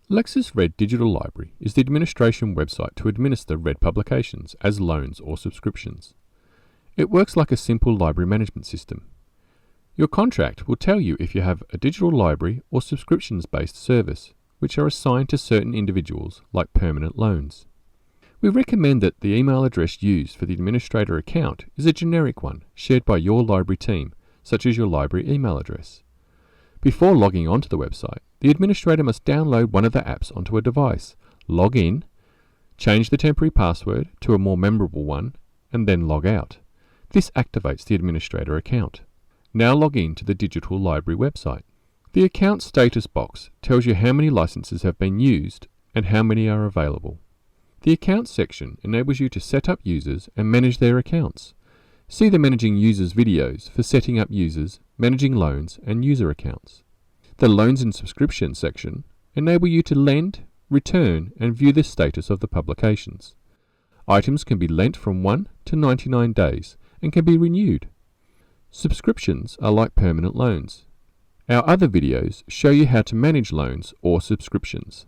Lexis Red Digital Library is the administration website to administer Red publications as loans or subscriptions. It works like a simple library management system. Your contract will tell you if you have a digital library or subscriptions-based service, which are assigned to certain individuals like permanent loans. We recommend that the email address used for the administrator account is a generic one shared by your library team, such as your library email address. Before logging onto the website, the administrator must download one of the apps onto a device, log in, change the temporary password to a more memorable one, and then log out. This activates the administrator account. Now log in to the digital library website. The account status box tells you how many licenses have been used and how many are available. The accounts section enables you to set up users and manage their accounts. See the Managing Users videos for setting up users, managing loans and user accounts. The Loans and Subscriptions section enable you to lend, return and view the status of the publications. Items can be lent from 1 to 99 days and can be renewed. Subscriptions are like permanent loans. Our other videos show you how to manage loans or subscriptions.